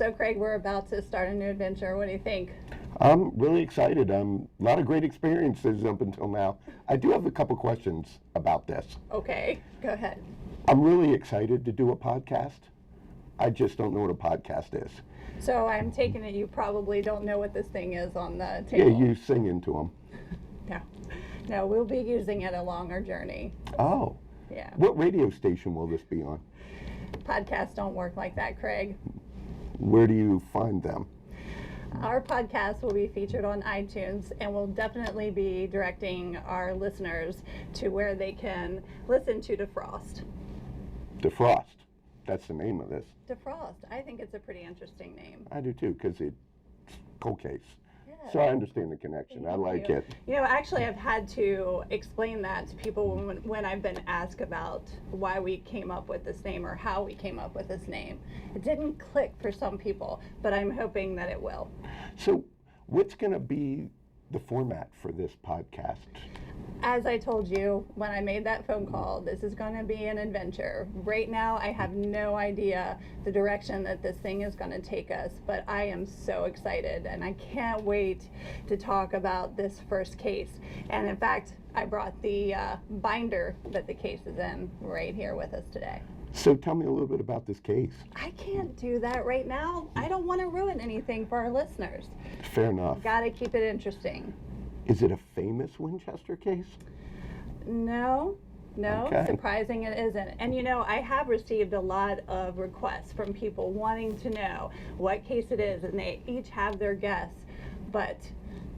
So Craig, we're about to start a new adventure. What do you think? I'm really excited. A lot of great experiences up until now. I do have a couple questions about this. Okay, go ahead. I'm really excited to do a podcast. I just don't know what a podcast is. So I'm taking it you probably don't know what this thing is on the Yeah, table. you sing into them. No, we'll be using it along our journey. Oh. Yeah. What radio station will this be on? Podcasts don't work like that, Craig. Where do you find them? Our podcast will be featured on iTunes, and we'll definitely be directing our listeners to where they can listen to DEFROST. DEFROST. That's the name of this. DEFROST. I think it's a pretty interesting name. I do too, because it's cold case. Yeah. So I understand the connection. I like it. You know, actually, I've had to explain that to people when I've been asked about why we came up with this name or how we came up with this name. It didn't click for some people, but I'm hoping that it will. So what's going to be the format for this podcast? As I told you when I made that phone call, this is going to be an adventure. Right now, I have no idea the direction that this thing is going to take us, but I am so excited and I can't wait to talk about this first case. And in fact, I brought the binder that the case is in right here with us today. So tell me a little bit about this case. I can't do that right now. I don't want to ruin anything for our listeners. Fair enough. Got to keep it interesting. Is it a famous Winchester case? No, Okay. surprising it isn't. And you know, I have received a lot of requests from people wanting to know what case it is, and they each have their guess, but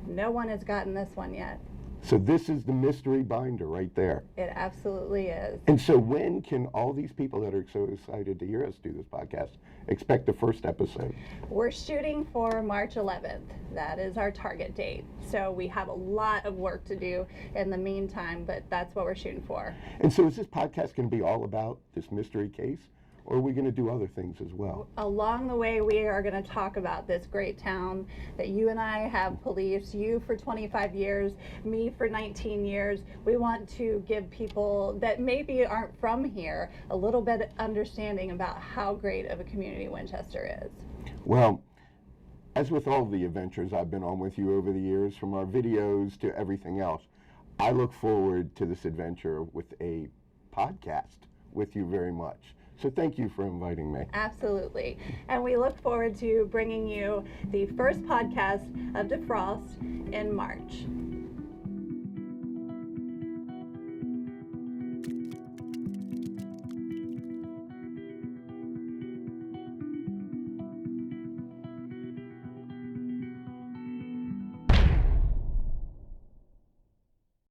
no one has gotten this one yet. So this is the mystery binder right there. It absolutely is. And so when can all these people that are so excited to hear us do this podcast expect the first episode? We're shooting for March 11th. That is our target date. So we have a lot of work to do in the meantime, but that's what we're shooting for. And so is this podcast going to be all about this mystery case, or are we going to do other things as well? Along the way, we are going to talk about this great town that you and I have policed, you for 25 years, me for 19 years. We want to give people that maybe aren't from here a little bit of understanding about how great of a community Winchester is. Well, as with all the adventures I've been on with you over the years, from our videos to everything else, I look forward to this adventure with a podcast with you very much. So thank you for inviting me. Absolutely. And we look forward to bringing you the first podcast of DEFROST in March.